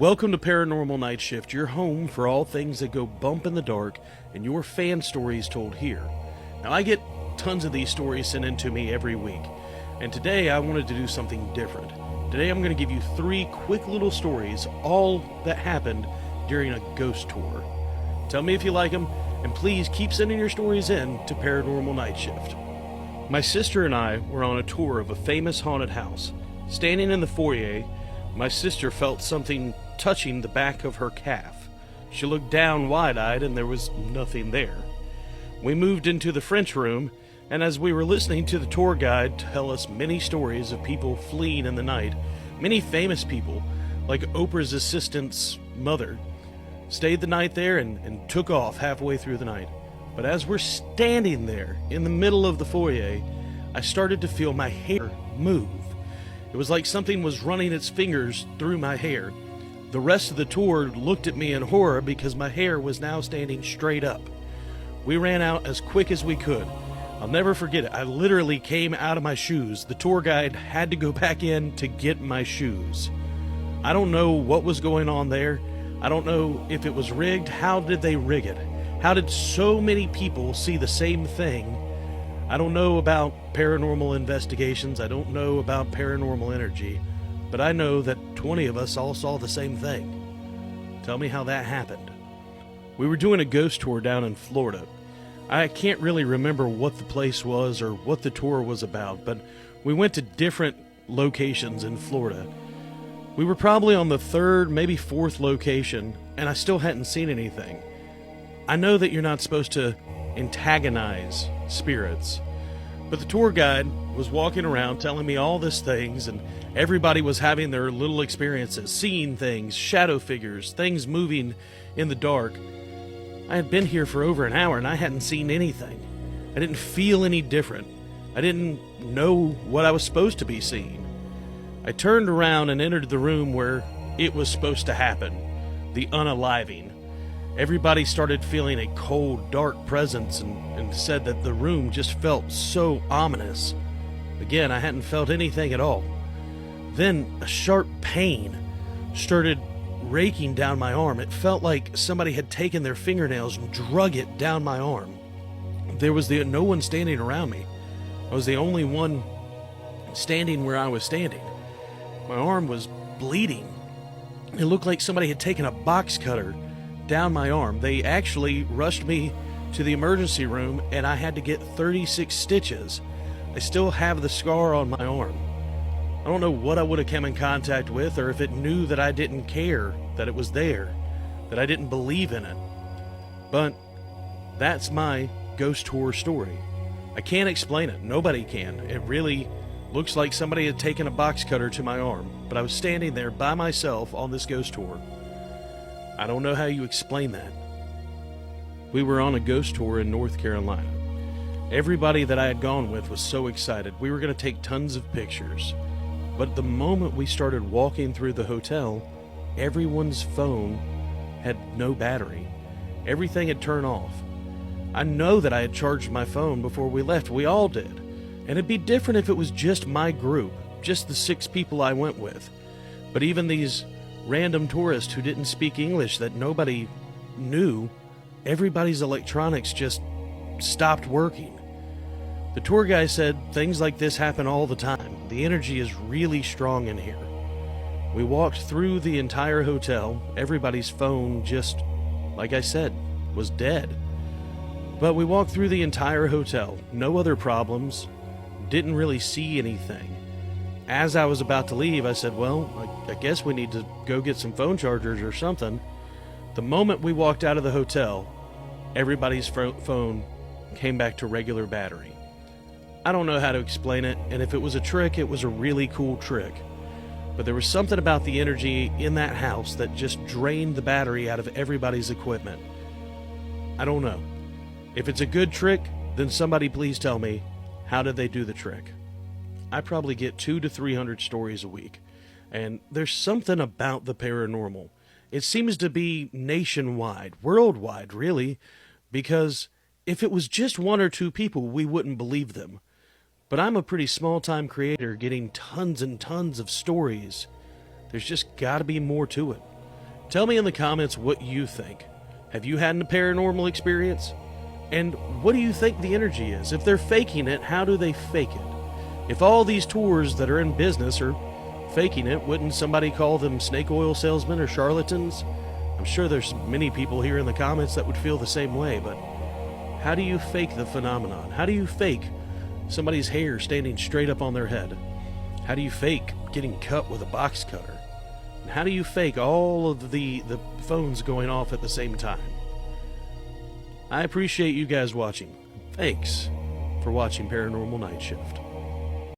Welcome to Paranormal Nightshift, your home for all things that go bump in the dark and your fan stories told here. Now, I get tons of these stories sent in to me every week, and today I wanted to do something different. Today I'm going to give you 3 quick little stories, all that happened during a ghost tour. Tell me if you like them, and please keep sending your stories in to Paranormal Nightshift. My sister and I were on a tour of a famous haunted house. Standing in the foyer, my sister felt something touching the back of her calf. She looked down wide-eyed and there was nothing there. We moved into the French room, and as we were listening to the tour guide tell us many stories of people fleeing in the night, many famous people, like Oprah's assistant's mother, stayed the night there and took off halfway through the night. But as we're standing there in the middle of the foyer, I started to feel my hair move. It was like something was running its fingers through my hair. The rest of the tour looked at me in horror because my hair was now standing straight up. We ran out as quick as we could. I'll never forget it. I literally came out of my shoes. The tour guide had to go back in to get my shoes. I don't know what was going on there. I don't know if it was rigged. How did they rig it? How did so many people see the same thing? I don't know about paranormal investigations. I don't know about paranormal energy. But I know that 20 of us all saw the same thing. Tell me how that happened. We were doing a ghost tour down in Florida. I can't really remember what the place was or what the tour was about, but we went to different locations in Florida. We were probably on the 3rd, maybe 4th location, and I still hadn't seen anything. I know that you're not supposed to antagonize spirits, but the tour guide was walking around telling me all these things, and everybody was having their little experiences, seeing things, shadow figures, things moving in the dark. I had been here for over an hour and I hadn't seen anything. I didn't feel any different. I didn't know what I was supposed to be seeing. I turned around and entered the room where it was supposed to happen, the unaliving. Everybody started feeling a cold, dark presence and said that the room just felt so ominous. Again, I hadn't felt anything at all. Then a sharp pain started raking down my arm. It felt like somebody had taken their fingernails and drug it down my arm. There was no one standing around me. I was the only one standing where I was standing. My arm was bleeding. It looked like somebody had taken a box cutter down my arm. They actually rushed me to the emergency room and I had to get 36 stitches. I still have the scar on my arm. I don't know what I would have come in contact with, or if it knew that I didn't care that it was there, that I didn't believe in it. But that's my ghost tour story. I can't explain it. Nobody can. It really looks like somebody had taken a box cutter to my arm, but I was standing there by myself on this ghost tour. I don't know how you explain that. We were on a ghost tour in North Carolina. Everybody that I had gone with was so excited. We were going to take tons of pictures. But the moment we started walking through the hotel, everyone's phone had no battery. Everything had turned off. I know that I had charged my phone before we left. We all did. And it'd be different if it was just my group, just the 6 people I went with. But even these random tourists who didn't speak English that nobody knew, everybody's electronics just stopped working. The tour guy said things like this happen all the time. The energy is really strong in here. We walked through the entire hotel. Everybody's phone just, like I said, was dead. But we walked through the entire hotel. No other problems. Didn't really see anything. As I was about to leave, I said, well, I guess we need to go get some phone chargers or something. The moment we walked out of the hotel, everybody's phone came back to regular battery. I don't know how to explain it, and if it was a trick, it was a really cool trick. But there was something about the energy in that house that just drained the battery out of everybody's equipment. I don't know. If it's a good trick, then somebody please tell me, how did they do the trick? I probably get 200 to 300 stories a week, and there's something about the paranormal. It seems to be nationwide, worldwide, really, because if it was just 1 or 2 people, we wouldn't believe them. But I'm a pretty small-time creator getting tons and tons of stories. There's just got to be more to it. Tell me in the comments what you think. Have you had a paranormal experience? And what do you think the energy is? If they're faking it, how do they fake it? If all these tours that are in business are faking it, wouldn't somebody call them snake oil salesmen or charlatans? I'm sure there's many people here in the comments that would feel the same way, but how do you fake the phenomenon? How do you fake somebody's hair standing straight up on their head? How do you fake getting cut with a box cutter? And how do you fake all of the phones going off at the same time? I appreciate you guys watching. Thanks for watching Paranormal Night Shift.